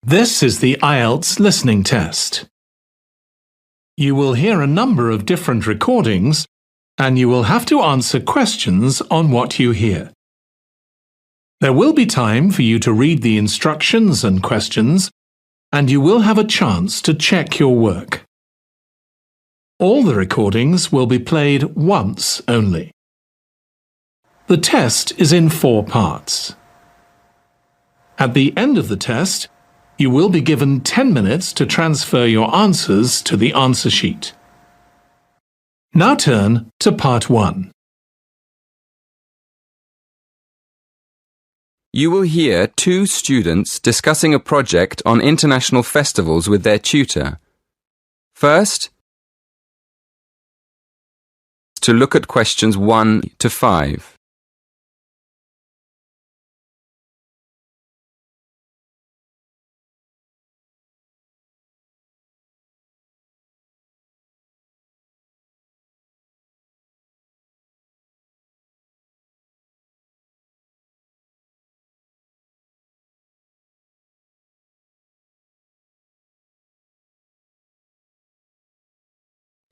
This is the Ielts listening test. You will hear a number of different recordings, and you will have to answer questions on what you hear. There will be time for you to read the instructions and questions, and you will have a chance to check your work. All the recordings will be played once only. The test is in 4 parts. At the end of the test, you will be given 10 minutes to transfer your answers to the answer sheet. Now turn to part 1. You will hear 2 students discussing a project on international festivals with their tutor. First, to look at questions 1 to 5.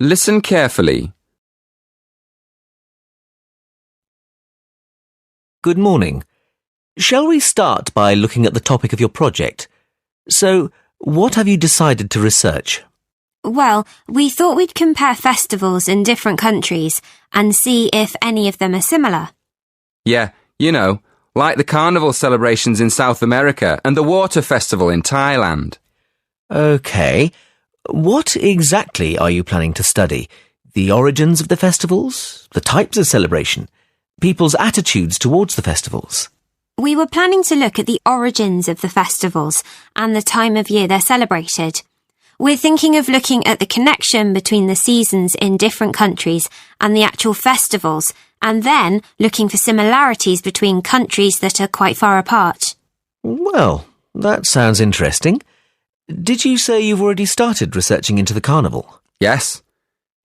Listen carefully. Good morning. Shall we start by looking at the topic of your project? So, what have you decided to research? Well, we thought we'd compare festivals in different countries and see if any of them are similar. Yeah, like the carnival celebrations in South America and the water festival in Thailand. OK. What exactly are you planning to study? The origins of the festivals? The types of celebration? People's attitudes towards the festivals? We were planning to look at the origins of the festivals and the time of year they're celebrated. We're thinking of looking at the connection between the seasons in different countries and the actual festivals, and then looking for similarities between countries that are quite far apart. Well, that sounds interesting. Did you say you've already started researching into the carnival? Yes.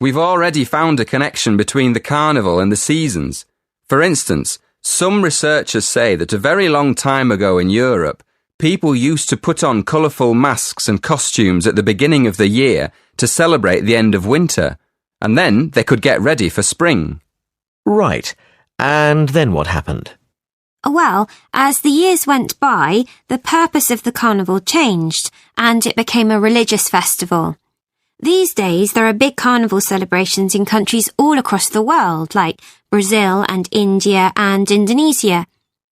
We've already found a connection between the carnival and the seasons. For instance, some researchers say that a very long time ago in Europe, people used to put on colourful masks and costumes at the beginning of the year to celebrate the end of winter, and then they could get ready for spring. Right. And then what happened? Well, as the years went by, the purpose of the carnival changed, and it became a religious festival. These days, there are big carnival celebrations in countries all across the world, like Brazil and India and Indonesia.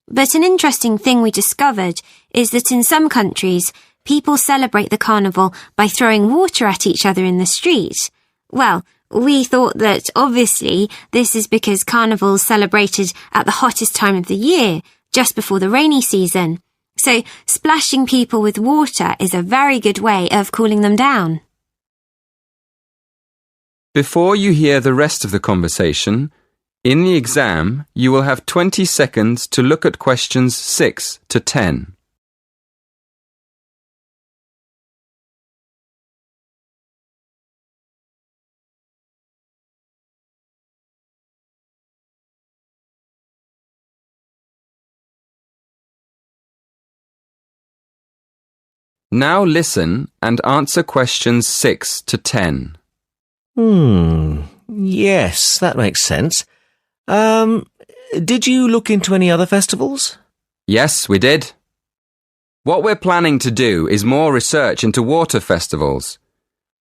But an interesting thing we discovered is that in some countries, people celebrate the carnival by throwing water at each other in the street. Well, we thought that obviously this is because carnival's celebrated at the hottest time of the year, just before the rainy season. So splashing people with water is a very good way of cooling them down. Before you hear the rest of the conversation, in the exam you will have 20 seconds to look at questions 6 to 10. Now listen and answer questions 6 to 10. Yes, that makes sense. Did you look into any other festivals? Yes, we did. What we're planning to do is more research into water festivals.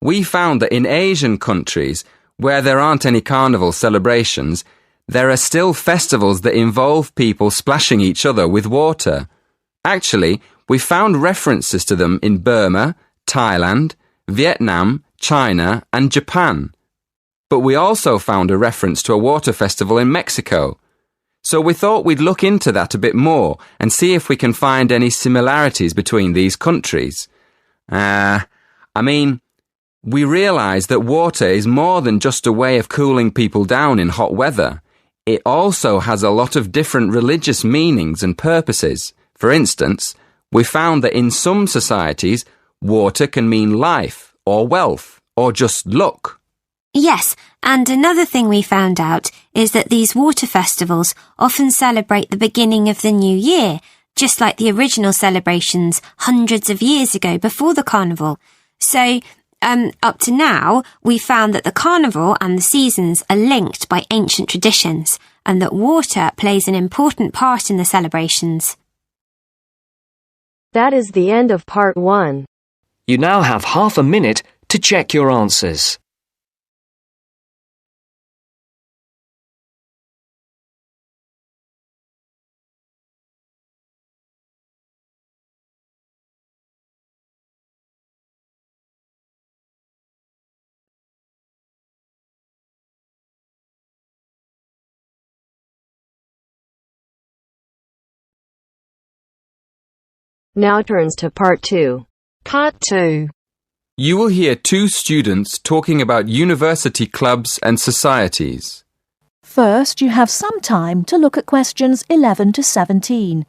We found that in Asian countries, where there aren't any carnival celebrations, there are still festivals that involve people splashing each other with water. Actually, we found references to them in Burma, Thailand, Vietnam, China, and Japan. But we also found a reference to a water festival in Mexico. So we thought we'd look into that a bit more and see if we can find any similarities between these countries. We realised that water is more than just a way of cooling people down in hot weather. It also has a lot of different religious meanings and purposes. For instance, we found that in some societies, water can mean life or wealth or just luck. Yes, and another thing we found out is that these water festivals often celebrate the beginning of the new year, just like the original celebrations hundreds of years ago before the carnival. So, up to now, we found that the carnival and the seasons are linked by ancient traditions and that water plays an important part in the celebrations. That is the end of part 1. You now have half a minute to check your answers. Now turns to part 2. Part 2. You will hear two students talking about university clubs and societies. First, you have some time to look at questions 11 to 17.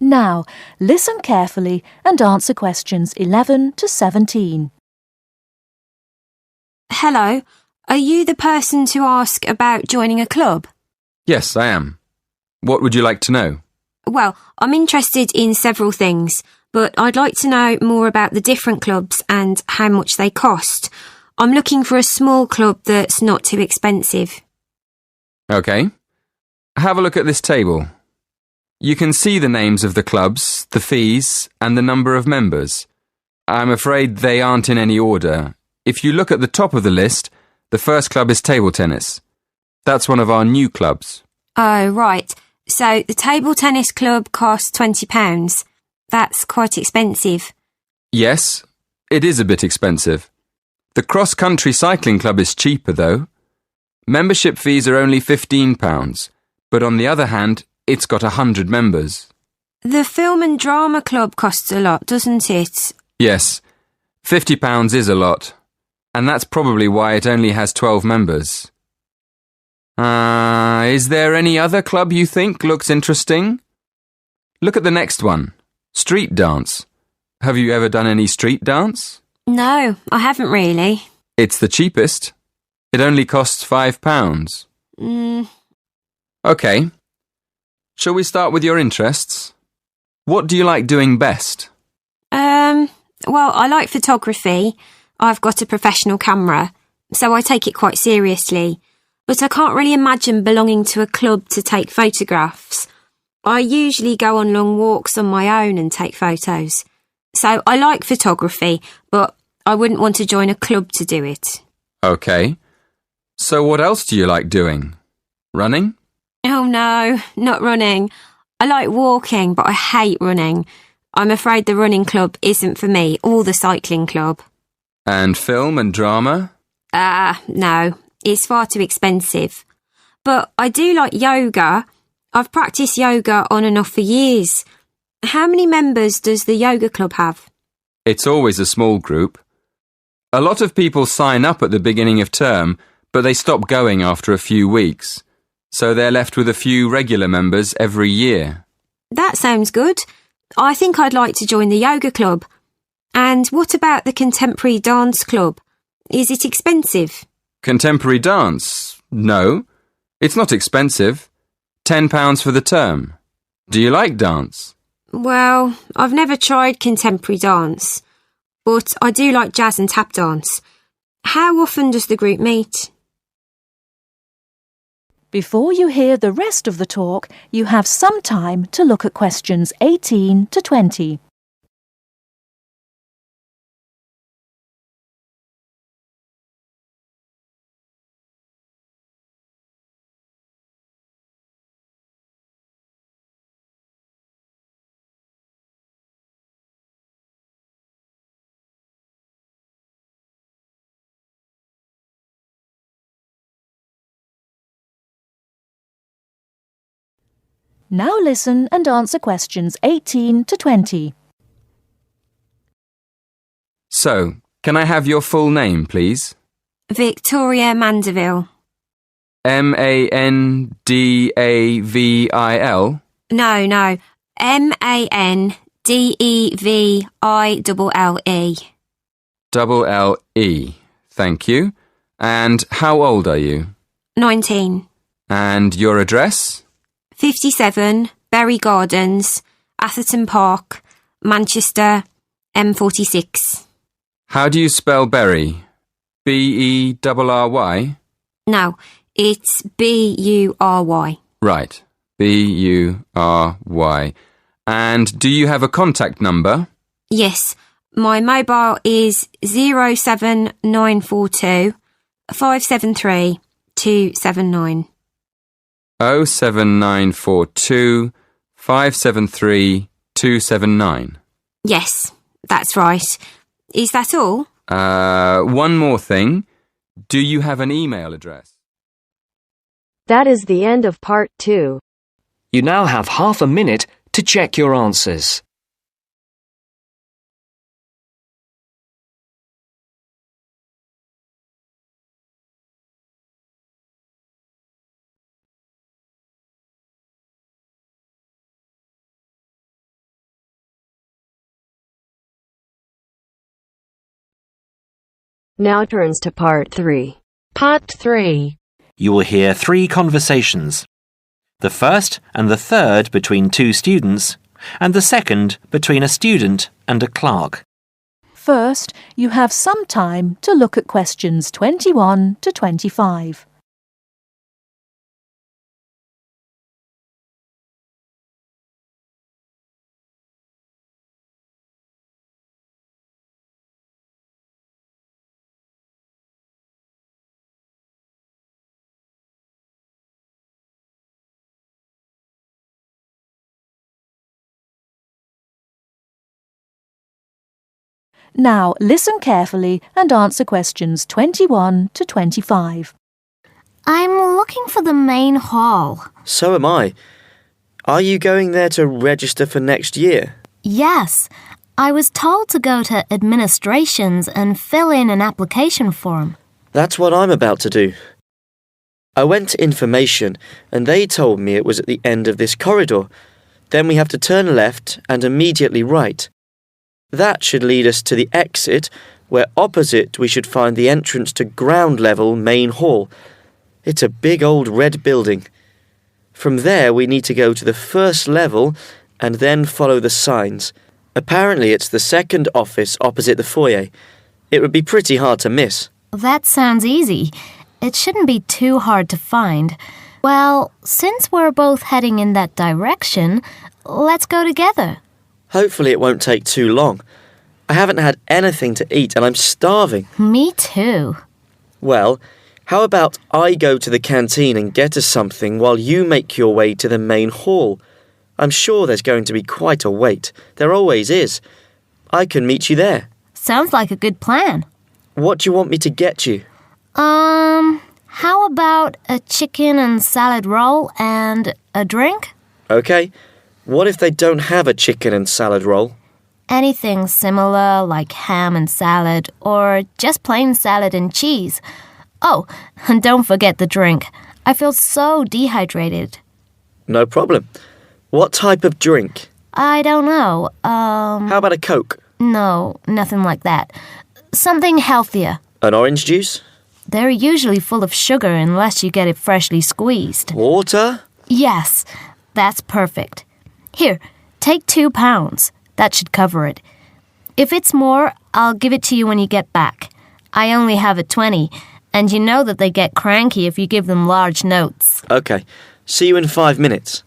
Now, listen carefully and answer questions 11 to 17. Hello, are you the person to ask about joining a club? Yes, I am. What would you like to know? Well, I'm interested in several things, but I'd like to know more about the different clubs and how much they cost. I'm looking for a small club that's not too expensive. OK. Have a look at this table. You can see the names of the clubs, the fees, and the number of members. I'm afraid they aren't in any order. If you look at the top of the list, the first club is table tennis. That's one of our new clubs. Oh, right. So the table tennis club costs £20. That's quite expensive. Yes, it is a bit expensive. The cross-country cycling club is cheaper, though. Membership fees are only £15, but on the other hand, it's got 100 members. The film and drama club costs a lot, doesn't it? Yes, £50 is a lot, and that's probably why it only has 12 members. Is there any other club you think looks interesting? Look at the next one, street dance. Have you ever done any street dance? No, I haven't really. It's the cheapest. It only costs £5. OK. Shall we start with your interests? What do you like doing best? Well, I like photography. I've got a professional camera, so I take it quite seriously. But I can't really imagine belonging to a club to take photographs. I usually go on long walks on my own and take photos. So I like photography, but I wouldn't want to join a club to do it. OK. So what else do you like doing? Running? Oh no, not running. I like walking, but I hate running. I'm afraid the running club isn't for me, or the cycling club. And film and drama? No, it's far too expensive. But I do like yoga. I've practiced yoga on and off for years. How many members does the yoga club have? It's always a small group. A lot of people sign up at the beginning of term, but they stop going after a few weeks. So they're left with a few regular members every year. That sounds good. I think I'd like to join the yoga club. And what about the contemporary dance club? Is it expensive? Contemporary dance? No. It's not expensive. £10 for the term. Do you like dance? Well, I've never tried contemporary dance, but I do like jazz and tap dance. How often does the group meet? Before you hear the rest of the talk, you have some time to look at questions 18 to 20. Now listen and answer questions 18 to 20. So, can I have your full name, please? Victoria Mandeville. Mandavil? No. Mandeville. Double L-E. Thank you. And how old are you? 19. And your address? 57, Berry Gardens, Atherton Park, Manchester, M46. How do you spell Berry? B-E-R-R-Y? No, it's B-U-R-Y. Right. B-U-R-Y. And do you have a contact number? Yes, my mobile is 07942 573 279. 07942 573 279. Yes, that's right. Is that all? One more thing. Do you have an email address? That is the end of part 2. You now have half a minute to check your answers. Now turns to part 3. Part 3. You will hear 3 conversations. The first and the third between 2 students, and the second between a student and a clerk. First, you have some time to look at questions 21 to 25. Now listen carefully and answer questions 21 to 25. I'm looking for the main hall. So am I. Are you going there to register for next year? Yes, I was told to go to administrations and fill in an application form. That's what I'm about to do. I went to information and they told me it was at the end of this corridor. Then we have to turn left and immediately right. That should lead us to the exit, where opposite we should find the entrance to ground level main hall. It's a big old red building. From there we need to go to the first level and then follow the signs. Apparently it's the second office opposite the foyer. It would be pretty hard to miss. That sounds easy. It shouldn't be too hard to find. Well, since we're both heading in that direction, let's go together. Hopefully it won't take too long. I haven't had anything to eat and I'm starving. Me too. Well, how about I go to the canteen and get us something while you make your way to the main hall? I'm sure there's going to be quite a wait. There always is. I can meet you there. Sounds like a good plan. What do you want me to get you? How about a chicken and salad roll and a drink? Okay. What if they don't have a chicken and salad roll? Anything similar, like ham and salad, or just plain salad and cheese. Oh, and don't forget the drink. I feel so dehydrated. No problem. What type of drink? I don't know. How about a Coke? No, nothing like that. Something healthier. An orange juice? They're usually full of sugar unless you get it freshly squeezed. Water? Yes, that's perfect. Here, take £2. That should cover it. If it's more, I'll give it to you when you get back. I only have a 20, and you know that they get cranky if you give them large notes. Okay. See you in 5 minutes.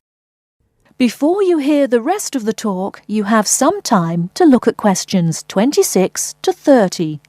Before you hear the rest of the talk, you have some time to look at questions 26 to 30.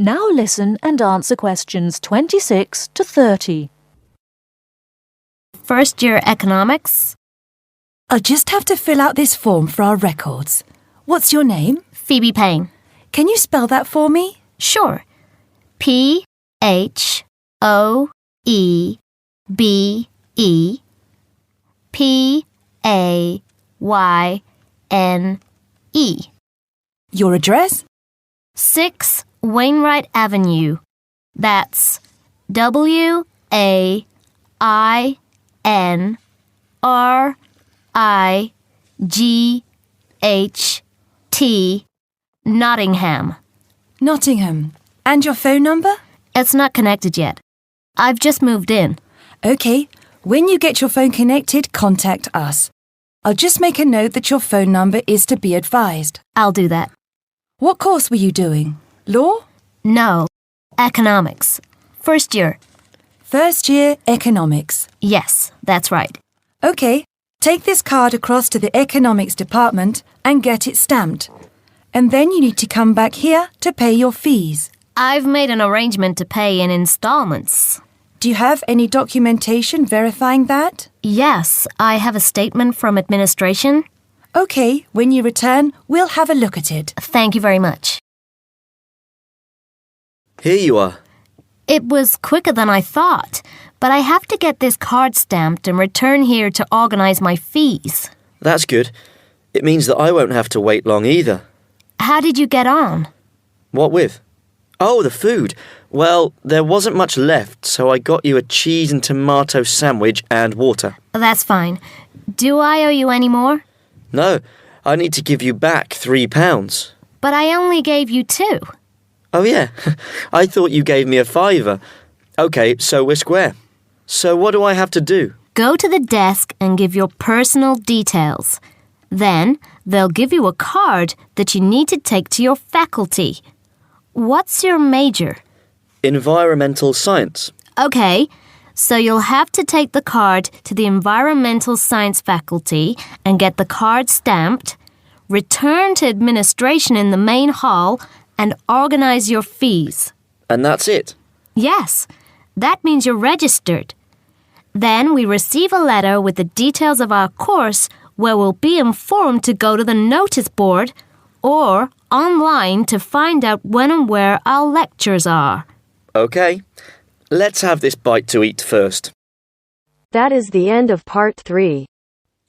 Now listen and answer questions 26 to 30. First year economics. I'll just have to fill out this form for our records. What's your name? Phoebe Payne. Can you spell that for me? Sure. P-H-O-E-B-E-P-A-Y-N-E. Your address? 6 Wainwright Avenue. That's W-A-I-N-R-I-G-H-T, Nottingham. Nottingham. And your phone number? It's not connected yet. I've just moved in. OK. When you get your phone connected, contact us. I'll just make a note that your phone number is to be advised. I'll do that. What course were you doing? Law? No. Economics. First year. First year economics. Yes, that's right. OK. Take this card across to the economics department and get it stamped. And then you need to come back here to pay your fees. I've made an arrangement to pay in installments. Do you have any documentation verifying that? Yes, I have a statement from administration. OK, when you return, we'll have a look at it. Thank you very much. Here you are. It was quicker than I thought, but I have to get this card stamped and return here to organize my fees. That's good. It means that I won't have to wait long either. How did you get on? What with? Oh, the food. Well, there wasn't much left, so I got you a cheese and tomato sandwich and water. That's fine. Do I owe you any more? No, I need to give you back £3. But I only gave you 2. Oh, yeah. I thought you gave me a £5. OK, so we're square. So what do I have to do? Go to the desk and give your personal details. Then they'll give you a card that you need to take to your faculty. What's your major? Environmental science. OK, so you'll have to take the card to the environmental science faculty and get the card stamped, return to administration in the main hall, and organize your fees. And that's it? Yes, that means you're registered. Then we receive a letter with the details of our course where we'll be informed to go to the notice board or online to find out when and where our lectures are. OK. Let's have this bite to eat first. That is the end of part 3.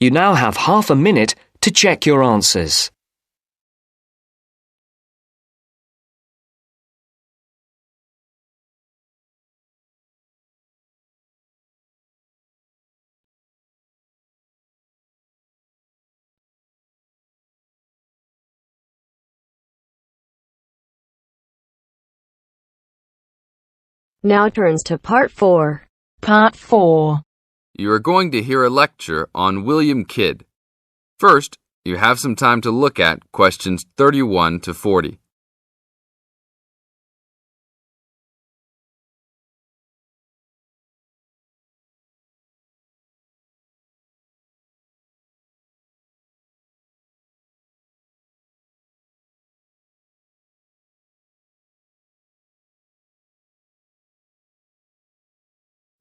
You now have half a minute to check your answers. Now turns to part 4. Part 4. You are going to hear a lecture on William Kidd. First, you have some time to look at questions 31 to 40.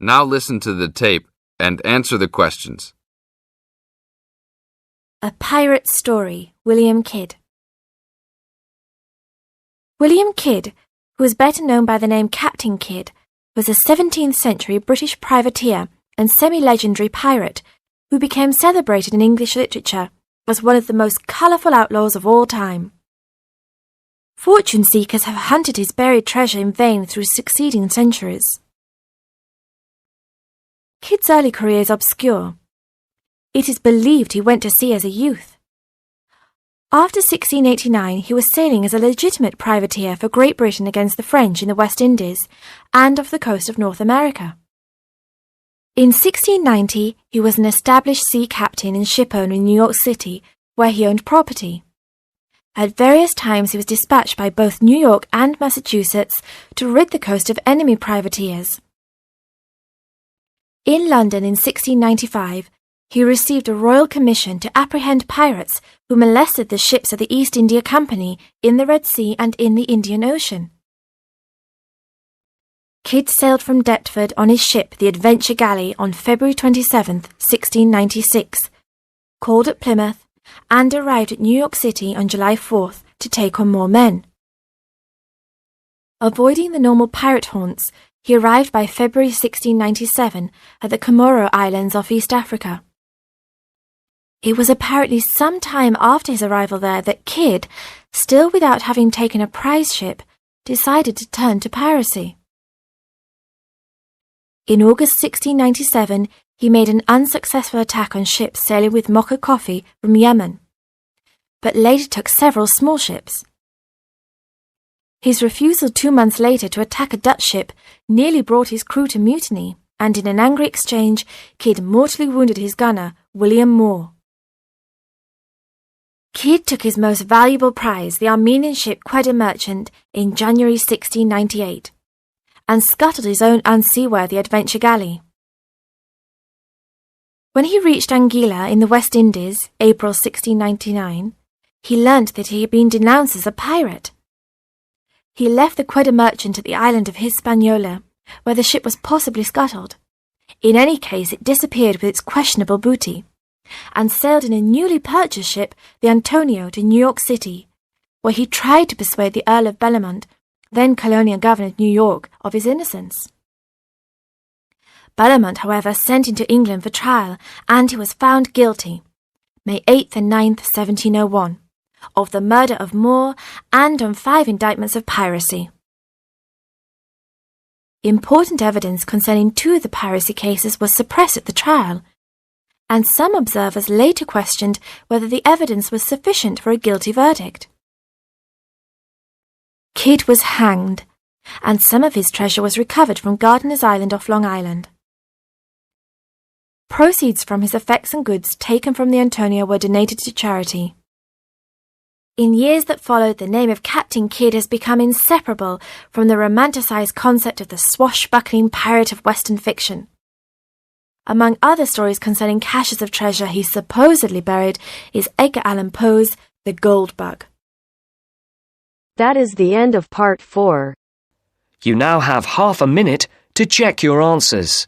Now listen to the tape and answer the questions. A Pirate Story, William Kidd. William Kidd, who was better known by the name Captain Kidd, was a 17th century British privateer and semi-legendary pirate who became celebrated in English literature as one of the most colourful outlaws of all time. Fortune seekers have hunted his buried treasure in vain through succeeding centuries. Kidd's early career is obscure. It is believed he went to sea as a youth. After 1689, he was sailing as a legitimate privateer for Great Britain against the French in the West Indies and off the coast of North America. In 1690, he was an established sea captain and shipowner in New York City, where he owned property. At various times, he was dispatched by both New York and Massachusetts to rid the coast of enemy privateers. In London in 1695, he received a royal commission to apprehend pirates who molested the ships of the East India Company in the Red Sea and in the Indian Ocean. Kidd sailed from Deptford on his ship, the Adventure Galley, on February 27, 1696, called at Plymouth, and arrived at New York City on July 4th to take on more men. Avoiding the normal pirate haunts, he arrived by February 1697 at the Comoro Islands off East Africa. It was apparently some time after his arrival there that Kidd, still without having taken a prize ship, decided to turn to piracy. In August 1697, he made an unsuccessful attack on ships sailing with Mocha coffee from Yemen, but later took several small ships. His refusal 2 months later to attack a Dutch ship nearly brought his crew to mutiny, and in an angry exchange, Kidd mortally wounded his gunner, William Moore. Kidd took his most valuable prize, the Armenian ship Quedda Merchant, in January 1698, and scuttled his own unseaworthy Adventure Galley. When he reached Anguilla in the West Indies, April 1699, he learnt that he had been denounced as a pirate. He left the Quedda Merchant at the island of Hispaniola, where the ship was possibly scuttled. In any case, it disappeared with its questionable booty, and sailed in a newly purchased ship, the Antonio, to New York City, where he tried to persuade the Earl of Bellamont, then colonial governor of New York, of his innocence. Bellamont, however, sent him to England for trial, and he was found guilty, May 8th and 9th, 1701, of the murder of Moore and on 5 indictments of piracy. Important evidence concerning 2 of the piracy cases was suppressed at the trial, and some observers later questioned whether the evidence was sufficient for a guilty verdict. Kidd was hanged, and some of his treasure was recovered from Gardiner's Island off Long Island. Proceeds from his effects and goods taken from the Antonio were donated to charity. In years that followed, the name of Captain Kidd has become inseparable from the romanticized concept of the swashbuckling pirate of Western fiction. Among other stories concerning caches of treasure he supposedly buried is Edgar Allan Poe's The Gold Bug. That is the end of part 4. You now have half a minute to check your answers.